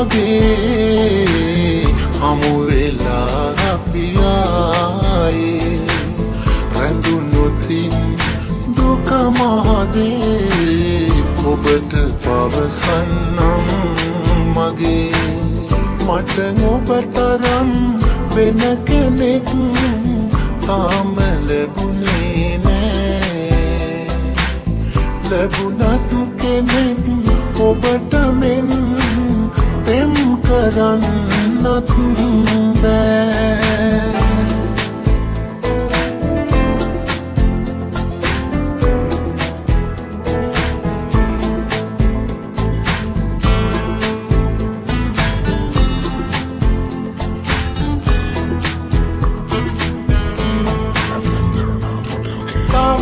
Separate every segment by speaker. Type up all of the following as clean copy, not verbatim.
Speaker 1: වාගේ හමු වෙලා අපි ආයේ රැඳුනොතින් දුක මහදේ ඔබට පවසන්නම් මගේ මට ඔබ තරම් වෙන කෙනෙක් තාම ලැබුණේ නෑ ලැබුණත් කෙනෙක් ඔබට මෙන් පෙම් කරන්නත් බෑ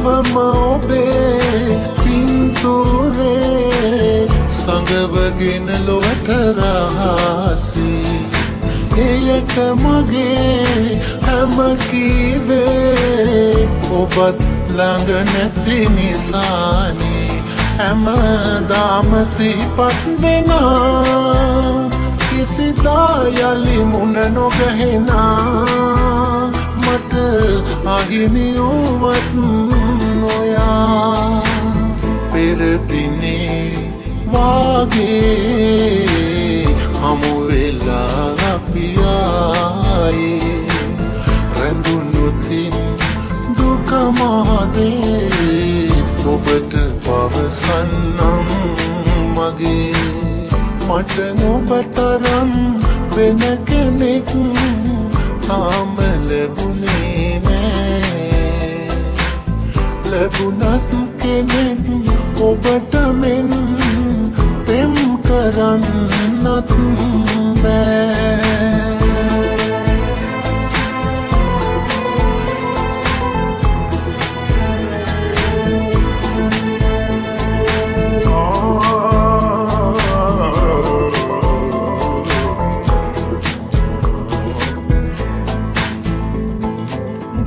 Speaker 1: Mama obe pinture sangavagin lowata rahasi eyata mage hama kiwe obat lang nathi nisani hamadama sipat vena kisida yali muna nogahena mata ahimi uvat noya peradine wage hamu vela api aaye randunutin duka mahade obata pavasannam mage mata oba taram vena kenek taam labune nae ලැබුණත් කෙනෙක් ඔබට මෙන් පෙම් කරන්නත් බෑ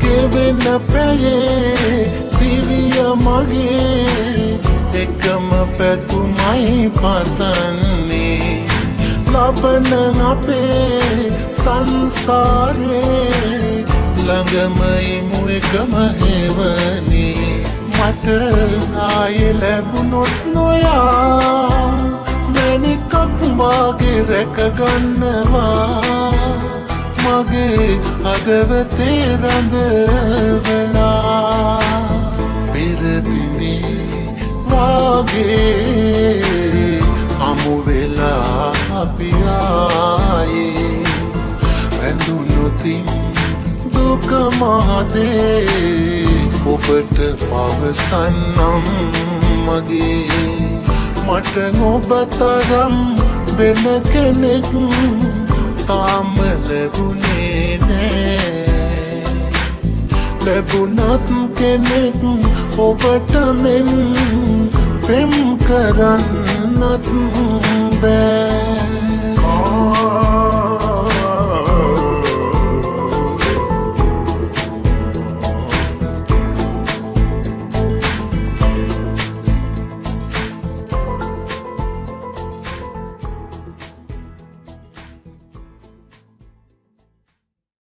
Speaker 1: ගෙවෙන පැයේ දිවිය මගේ එකම පැතුමයි පතන්නේ ලබන අපේ සංසාරේ ළඟමයි මුවකම හේවනේ මට ආයේ ලැබුණොත් නොයා මැණිකක් වාගේ රැකගන්නවා මගේ හදවතේ රඳවලා පෙරදිනේ වාගේ හමු වෙලා අපි ආයේ රැඳුනොතින් දුක මහදේ ඔබට පවසන්නම් මගේ මට ඔබ තරම් වෙන කෙනෙක් තාම ලැබුණේ නෑ ලැබුණත් කෙනෙක් ඔබට මෙන් පෙම් කරන්නත් බෑ